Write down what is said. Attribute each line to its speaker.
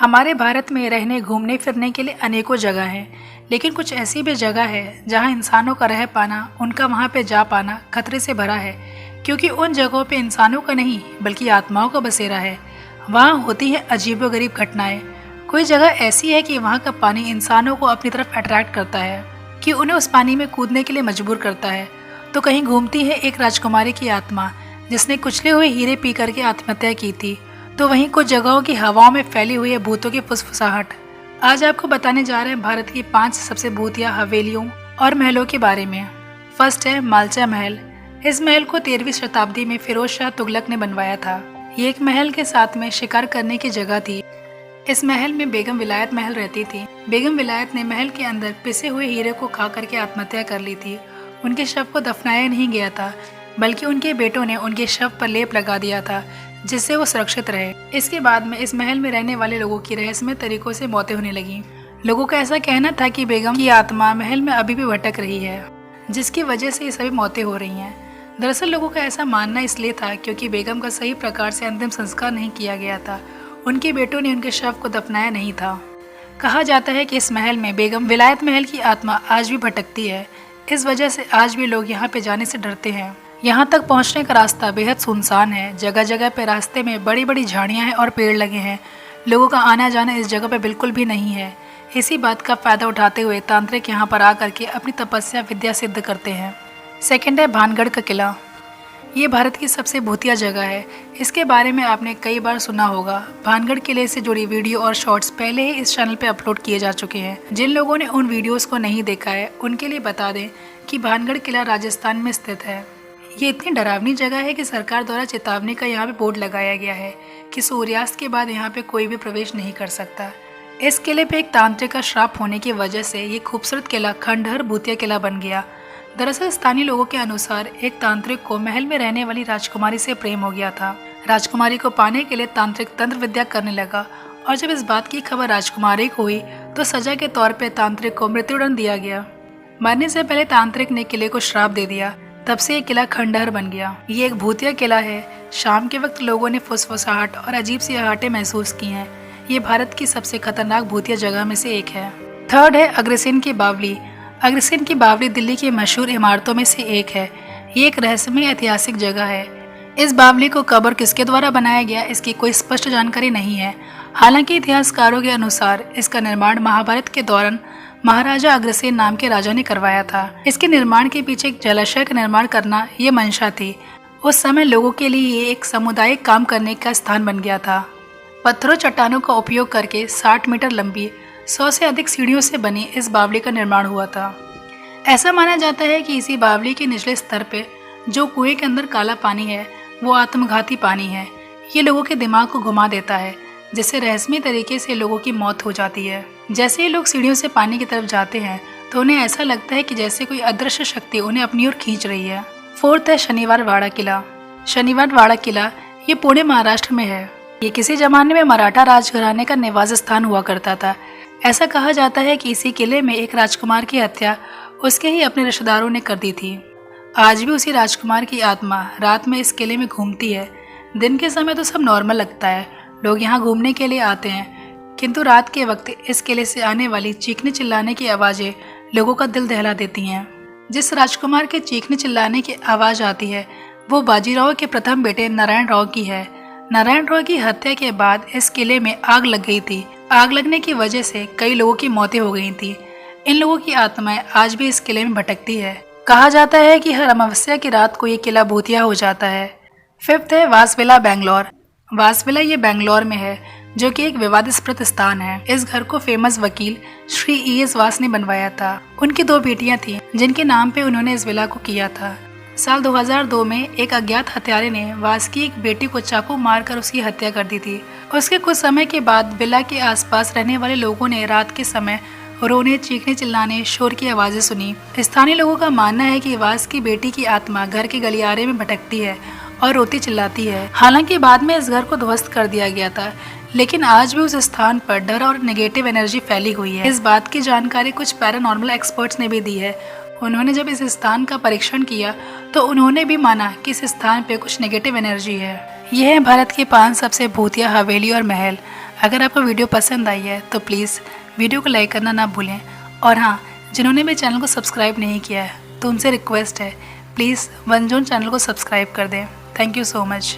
Speaker 1: हमारे भारत में रहने घूमने फिरने के लिए अनेकों जगह हैं, लेकिन कुछ ऐसी भी जगह है जहां इंसानों का रह पाना, उनका वहां पे जा पाना खतरे से भरा है, क्योंकि उन जगहों पे इंसानों का नहीं बल्कि आत्माओं का बसेरा है। वहाँ होती हैं अजीबोगरीब घटनाएं। कोई जगह ऐसी है कि वहाँ का पानी इंसानों को अपनी तरफ अट्रैक्ट करता है, कि उन्हें उस पानी में कूदने के लिए मजबूर करता है। तो कहीं घूमती है एक राजकुमारी की आत्मा जिसने कुचले हुए हीरे पी करके आत्महत्या की थी, तो वहीं कुछ जगहों की हवाओं में फैली हुई है भूतों की फुसफुसाहट। आज आपको बताने जा रहे हैं भारत की 5 सबसे भूतिया हवेलियों और महलों के बारे में। फर्स्ट है मालचा महल। इस महल को 13वीं शताब्दी में फिरोज शाह तुगलक ने बनवाया था। ये एक महल के साथ में शिकार करने की जगह थी। इस महल में बेगम विलायत महल रहती थी। बेगम विलायत ने महल के अंदर पिसे हुए हीरे को खा करके आत्महत्या कर ली थी। उनके शव को दफनाया नहीं गया था, बल्कि उनके बेटों ने उनके शव पर लेप लगा दिया था, जिससे वो सुरक्षित रहे। इसके बाद में इस महल में रहने वाले लोगों की रहस्यमय तरीकों से मौतें होने लगी। लोगों का ऐसा कहना था कि बेगम की आत्मा महल में अभी भी भटक रही है, जिसकी वजह से ये सभी मौतें हो रही हैं। दरअसल लोगों का ऐसा मानना इसलिए था क्योंकि बेगम का सही प्रकार से अंतिम संस्कार नहीं किया गया था। उनके बेटों ने उनके शव को दफनाया नहीं था। कहा जाता है कि इस महल में बेगम विलायत महल की आत्मा आज भी भटकती है। इस वजह से आज भी लोग यहाँ पे जाने से डरते हैं। यहाँ तक पहुँचने का रास्ता बेहद सुनसान है। जगह जगह पे रास्ते में बड़ी बड़ी झाड़ियाँ हैं और पेड़ लगे हैं। लोगों का आना जाना इस जगह पे बिल्कुल भी नहीं है। इसी बात का फायदा उठाते हुए तांत्रिक यहाँ पर आकर के अपनी तपस्या विद्या सिद्ध करते हैं। सेकंड है भानगढ़ का किला। ये भारत की सबसे भूतिया जगह है। इसके बारे में आपने कई बार सुना होगा। भानगढ़ किले से जुड़ी वीडियो और शॉर्ट्स पहले ही इस चैनल पे अपलोड किए जा चुके हैं। जिन लोगों ने उन वीडियोस को नहीं देखा है उनके लिए बता दें कि भानगढ़ किला राजस्थान में स्थित है। ये इतनी डरावनी जगह है कि सरकार द्वारा चेतावनी का यहाँ पे बोर्ड लगाया गया है कि सूर्यास्त के बाद यहाँ पे कोई भी प्रवेश नहीं कर सकता। इस किले पे एक तांत्रिक का श्राप होने की वजह से ये खूबसूरत किला खंडहर भूतिया किला बन गया। दरअसल स्थानीय लोगों के अनुसार एक तांत्रिक को महल में रहने वाली राजकुमारी से प्रेम हो गया था। राजकुमारी को पाने के लिए तांत्रिक तंत्र विद्या करने लगा, और जब इस बात की खबर राजकुमारी को हुई तो सजा के तौर पे तांत्रिक को मृत्युदंड दिया गया। मरने से पहले तांत्रिक ने किले को श्राप दे दिया। तब से ये किला खंडहर बन गया। ये एक भूतिया किला है। शाम के वक्त लोगों ने फुसफुसाहट और अजीब सी आहटें महसूस की हैं। ये भारत की सबसे खतरनाक भूतिया जगह में से एक है। थर्ड है अग्रसेन की बावली। अग्रसेन की बावली दिल्ली की मशहूर इमारतों में से एक है। ये एक रहस्यमय ऐतिहासिक जगह है। इस बावली को कब और किसके द्वारा बनाया गया इसकी कोई स्पष्ट जानकारी नहीं है। हालांकि इतिहासकारों के अनुसार इसका निर्माण महाभारत के दौरान महाराजा अग्रसेन नाम के राजा ने करवाया था। इसके निर्माण के पीछे एक जलाशय का निर्माण करना ये मंशा थी। उस समय लोगों के लिए ये एक सामुदायिक काम करने का स्थान बन गया था। पत्थरों चट्टानों का उपयोग करके 60 मीटर लंबी 100 से अधिक सीढ़ियों से बनी इस बावली का निर्माण हुआ था। ऐसा माना जाता है कि इसी बावली के निचले स्तर पे जो कुएं के अंदर काला पानी है वो आत्मघाती पानी है। ये लोगों के दिमाग को घुमा देता है, जिससे रहस्यमय तरीके से लोगों की मौत हो जाती है। जैसे ही लोग सीढ़ियों से पानी की तरफ जाते हैं तो उन्हें ऐसा लगता है कि जैसे कोई अदृश्य शक्ति उन्हें अपनी ओर खींच रही है। फोर्थ है शनिवार वाड़ा किला। शनिवार वाड़ा किला ये पुणे महाराष्ट्र में है। ये किसी जमाने में मराठा राजघराने का निवास स्थान हुआ करता था। ऐसा कहा जाता है कि इसी किले में एक राजकुमार की हत्या उसके ही अपने रिश्तेदारों ने कर दी थी। आज भी उसी राजकुमार की आत्मा रात में इस किले में घूमती है। दिन के समय तो सब नॉर्मल लगता है, लोग यहाँ घूमने के लिए आते हैं, किंतु रात के वक्त इस किले से आने वाली चीखने चिल्लाने की आवाज़ें लोगों का दिल दहला देती हैं। जिस राजकुमार के चीखने चिल्लाने की आवाज़ आती है वो बाजीराव के प्रथम बेटे नारायण राव की है। नारायण राव की हत्या के बाद इस किले में आग लग गई थी। आग लगने की वजह से कई लोगों की मौतें हो गई थी। इन लोगों की आत्माएं आज भी इस किले में भटकती है। कहा जाता है कि हर अमावस्या की रात को ये किला भूतिया हो जाता है। फिफ्थ है वासविला बेंगलोर। वासविला ये बेंगलोर में है, जो कि एक विवादास्पद स्थान है। इस घर को फेमस वकील श्री E.S. वास ने बनवाया था। उनकी 2 बेटियां थीं जिनके नाम पे उन्होंने इस विला को किया था। साल 2002 में एक अज्ञात हत्यारे ने वास की एक बेटी को चाकू मारकर उसकी हत्या कर दी थी। उसके कुछ समय के बाद विला के आसपास रहने वाले लोगों ने रात के समय रोने, चीखने, चिल्लाने, शोर की आवाजें सुनी। स्थानीय लोगों का मानना है कि वास की बेटी की आत्मा घर के गलियारे में भटकती है और रोती चिल्लाती है। हालांकि बाद में इस घर को ध्वस्त कर दिया गया था, लेकिन आज भी उस स्थान पर डर और नेगेटिव एनर्जी फैली हुई है। इस बात की जानकारी कुछ पैरानॉर्मल एक्सपर्ट्स ने भी दी है। उन्होंने जब इस स्थान का परीक्षण किया तो उन्होंने भी माना कि इस स्थान पे कुछ नेगेटिव एनर्जी है। यह है भारत की 5 सबसे भूतिया हवेली और महल। अगर आपको वीडियो पसंद आई है तो प्लीज़ वीडियो को लाइक करना ना भूलें। और हाँ, जिन्होंने मेरे चैनल को सब्सक्राइब नहीं किया है तो उनसे रिक्वेस्ट है, प्लीज़ वन जोन चैनल को सब्सक्राइब कर दें। Thank you so much.